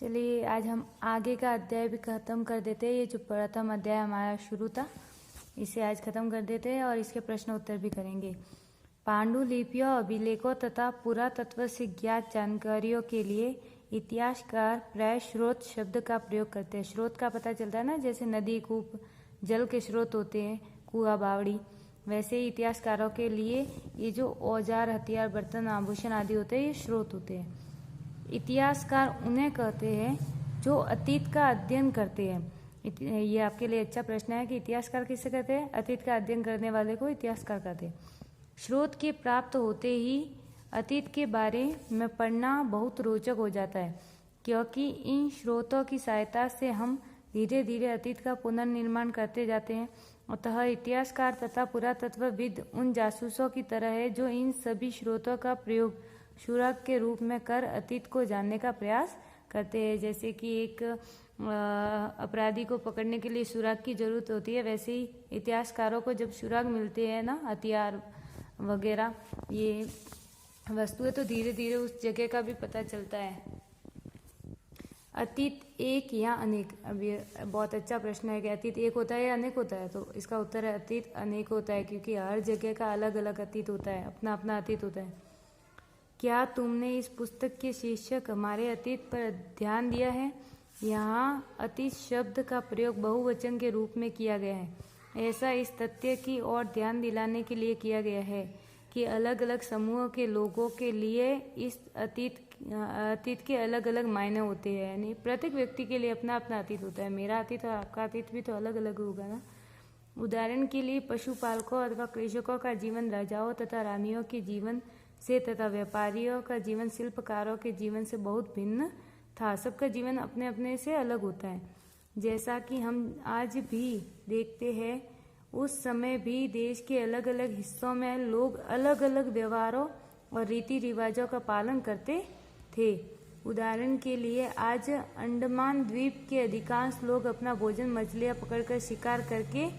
चलिए आज हम आगे का अध्याय भी खत्म कर देते हैं। ये जो प्रथम अध्याय हमारा शुरू था इसे आज खत्म कर देते हैं और इसके प्रश्न उत्तर भी करेंगे। पांडुलिपियों, अभिलेखों तथा पुरातत्व से ज्ञात जानकारियों के लिए इतिहासकार प्राय स्रोत शब्द का प्रयोग करते हैं। स्रोत का पता चलता है ना, जैसे नदी, कूप, जल के स्रोत होते हैं, कुआं, बावड़ी, वैसे ही इतिहासकारों के लिए ये जो औजार, हथियार, बर्तन, आभूषण आदि होते हैं ये स्रोत होते हैं। इतिहासकार उन्हें कहते हैं जो अतीत का अध्ययन करते हैं। ये आपके लिए अच्छा प्रश्न है कि इतिहासकार किसे कहते हैं? अतीत का अध्ययन करने वाले को इतिहासकार कहते हैं। स्रोत के प्राप्त होते ही अतीत के बारे में पढ़ना बहुत रोचक हो जाता है, क्योंकि इन स्रोतों की सहायता से हम धीरे धीरे अतीत का पुनर्निर्माण करते जाते हैं। अतः इतिहासकार तथा पुरातत्वविद उन जासूसों की तरह है जो इन सभी स्रोतों का प्रयोग सुराग के रूप में कर अतीत को जानने का प्रयास करते हैं। जैसे कि एक अपराधी को पकड़ने के लिए सुराग की जरूरत होती है, वैसे ही इतिहासकारों को जब सुराग मिलते हैं ना, हथियार वगैरह ये वस्तुएं, तो धीरे धीरे उस जगह का भी पता चलता है। अतीत एक या अनेक? अब ये बहुत अच्छा प्रश्न है कि अतीत एक होता है या अनेक होता है। तो इसका उत्तर है अतीत अनेक होता है, क्योंकि हर जगह का अलग अलग अतीत होता है, अपना अपना अतीत होता है। क्या तुमने इस पुस्तक के शीर्षक हमारे अतीत पर ध्यान दिया है? यहाँ अतीत शब्द का प्रयोग बहुवचन के रूप में किया गया है। ऐसा इस तथ्य की ओर ध्यान दिलाने के लिए किया गया है कि अलग अलग समूह के लोगों के लिए इस अतीत के अलग अलग मायने होते हैं। यानी प्रत्येक व्यक्ति के लिए अपना अपना अतीत होता है। मेरा अतीत और आपका अतीत भी तो अलग अलग होगा ना। उदाहरण के लिए पशुपालकों अथवा कृषकों का जीवन राजाओं तथा रानियों के जीवन से तथा व्यापारियों का जीवन शिल्पकारों के जीवन से बहुत भिन्न था। सबका जीवन अपने अपने से अलग होता है। जैसा कि हम आज भी देखते हैं, उस समय भी देश के अलग अलग हिस्सों में लोग अलग अलग व्यवहारों और रीति रिवाजों का पालन करते थे। उदाहरण के लिए आज अंडमान द्वीप के अधिकांश लोग अपना भोजन मछलियां पकड़कर शिकार करके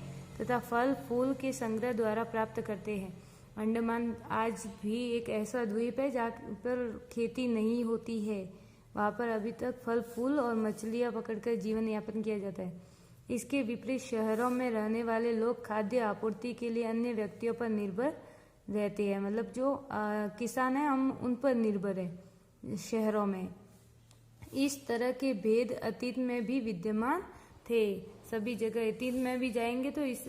तथा फल फूल के संग्रह द्वारा प्राप्त करते हैं। अंडमान आज भी एक ऐसा द्वीप है जहाँ पर खेती नहीं होती है। वहाँ पर अभी तक फल फूल और मछलियाँ पकड़कर जीवन यापन किया जाता है। इसके विपरीत शहरों में रहने वाले लोग खाद्य आपूर्ति के लिए अन्य व्यक्तियों पर निर्भर रहते हैं। मतलब जो किसान हैं, हम उन पर निर्भर हैं शहरों में। इस तरह के भेद अतीत में भी विद्यमान थे। सभी जगह अतीत में भी जाएंगे तो इस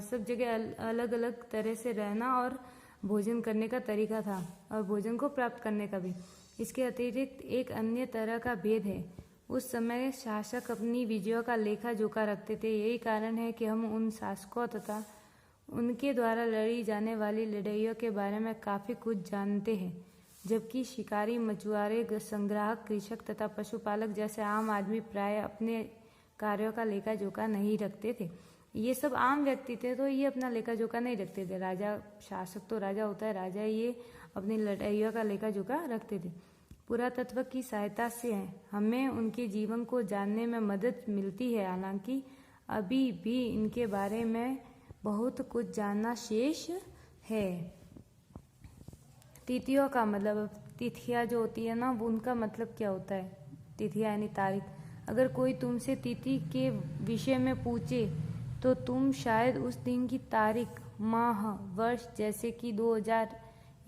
सब जगह अलग अलग तरह से रहना और भोजन करने का तरीका था, और भोजन को प्राप्त करने का भी। इसके अतिरिक्त एक अन्य तरह का भेद है। उस समय शासक अपनी विजयों का लेखा जोखा रखते थे। यही कारण है कि हम उन शासकों तथा उनके द्वारा लड़ी जाने वाली लड़ाइयों के बारे में काफ़ी कुछ जानते हैं, जबकि शिकारी, मछुआरे, संग्राहक, कृषक तथा पशुपालक जैसे आम आदमी प्राय अपने कार्यों का लेखा जोखा नहीं रखते थे। ये सब आम व्यक्ति थे तो ये अपना लेखा जोखा नहीं रखते थे। राजा, शासक तो राजा होता है, राजा ये अपनी लड़ाइयों का लेखा जोखा रखते थे। पुरातत्व की सहायता से हमें उनके जीवन को जानने में मदद मिलती है। हालांकि अभी भी इनके बारे में बहुत कुछ जानना शेष है। तिथियों का मतलब, तिथियाँ जो होती है ना, वो उनका मतलब क्या होता है? तिथियाँ यानी तारीख। अगर कोई तुमसे तिथि के विषय में पूछे तो तुम शायद उस दिन की तारीख, माह, वर्ष, जैसे कि 2000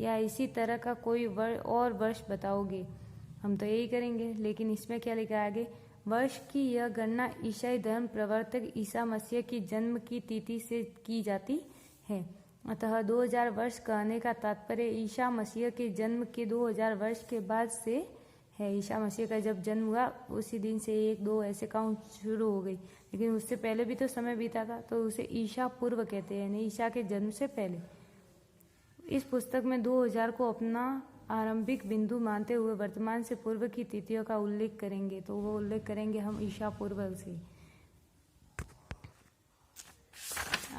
या इसी तरह का कोई वर्ष बताओगे। हम तो यही करेंगे, लेकिन इसमें क्या लिखा है आगे? वर्ष की यह गणना ईसाई धर्म प्रवर्तक ईसा मसीह की जन्म की तिथि से की जाती है। अतः 2000 वर्ष कहने का तात्पर्य ईसा मसीह के जन्म के 2000 वर्ष के बाद से है। ईसा मसीह का जब जन्म हुआ उसी दिन से 1, 2 ऐसे काउंट शुरू हो गई, लेकिन उससे पहले भी तो समय बीता था, तो उसे ईसा पूर्व कहते हैं, यानी ईसा के जन्म से पहले। इस पुस्तक में 2000 को अपना आरंभिक बिंदु मानते हुए वर्तमान से पूर्व की तिथियों का उल्लेख करेंगे। तो वो उल्लेख करेंगे हम ईसा पूर्व से।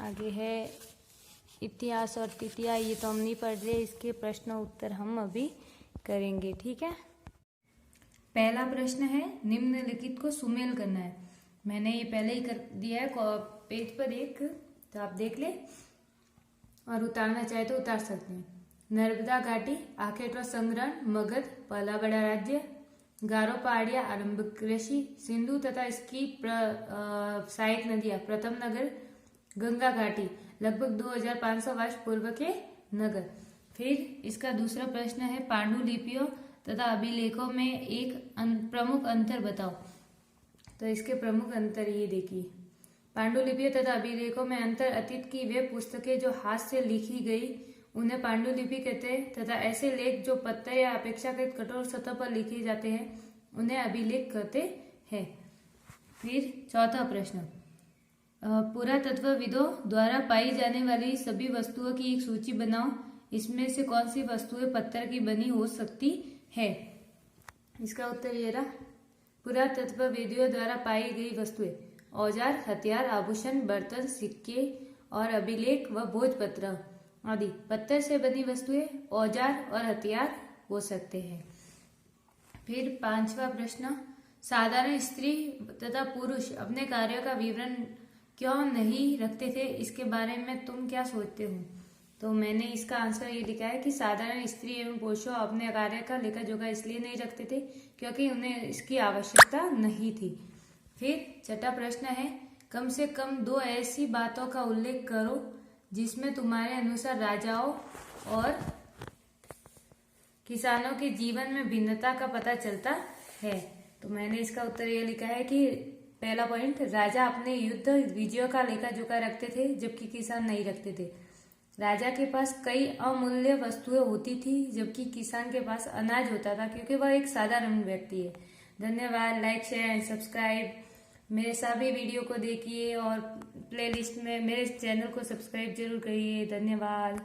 आगे है इतिहास और तिथियां। ये तो हम नहीं पढ़ रहे, इसके प्रश्न उत्तर हम अभी करेंगे, ठीक है। पहला प्रश्न है, निम्नलिखित को सुमेल करना है। मैंने ये पहले ही कर दिया है पेज पर एक, तो आप देख ले और उतारना चाहे तो उतार सकते हैं। नर्मदा घाटी, आखेटवा संग्रहण, मगध, पहला बड़ा राज्य, गारो पहाड़ियां आरंभिक कृषि, सिंधु तथा इसकी सहायक नदियां प्रथम नगर, गंगा घाटी लगभग 2500 वर्ष पूर्व के नगर। फिर इसका दूसरा प्रश्न है पांडुलिपियों तथा अभिलेखों में एक प्रमुख अंतर बताओ। तो इसके प्रमुख अंतर ये देखिए, पांडुलिपियों तथा अभिलेखों में अंतर, अतीत की वे पुस्तकें जो हाथ से लिखी गई उन्हें पांडुलिपि कहते हैं तथा ऐसे लेख जो पत्थर या अपेक्षाकृत कठोर सतह पर लिखे जाते हैं उन्हें अभिलेख कहते हैं। फिर चौथा प्रश्न, पुरातत्वविदों द्वारा पाई जाने वाली सभी वस्तुओं की एक सूची बनाओ, इसमें से कौन सी वस्तुएं पत्थर की बनी हो सकती है। इसका उत्तर ये रहा, पुरातत्वविदों द्वारा पाई गई वस्तुएं औजार, हथियार, आभूषण, बर्तन, सिक्के और अभिलेख व भोजपत्र आदि पत्थर से बनी वस्तुएं औजार और हथियार हो सकते हैं। फिर पांचवा प्रश्न, साधारण स्त्री तथा पुरुष अपने कार्यों का विवरण क्यों नहीं रखते थे, इसके बारे में तुम क्या सोचते हो। तो मैंने इसका आंसर ये लिखा है कि साधारण स्त्री एवं पुरुषों अपने कार्य का लेखा जोखा इसलिए नहीं रखते थे क्योंकि उन्हें इसकी आवश्यकता नहीं थी। फिर छठा प्रश्न है, कम से कम 2 ऐसी बातों का उल्लेख करो जिसमें तुम्हारे अनुसार राजाओं और किसानों के जीवन में भिन्नता का पता चलता है। तो मैंने इसका उत्तर ये लिखा है कि पहला पॉइंट, राजा अपने युद्ध विजयों का लेखा जोखा रखते थे जबकि किसान नहीं रखते थे। राजा के पास कई अमूल्य वस्तुएं होती थी जबकि किसान के पास अनाज होता था क्योंकि वह एक साधारण व्यक्ति है। धन्यवाद। Like, share and subscribe. मेरे सभी वीडियो को देखिए और प्लेलिस्ट में मेरे चैनल को सब्सक्राइब जरूर करिए। धन्यवाद।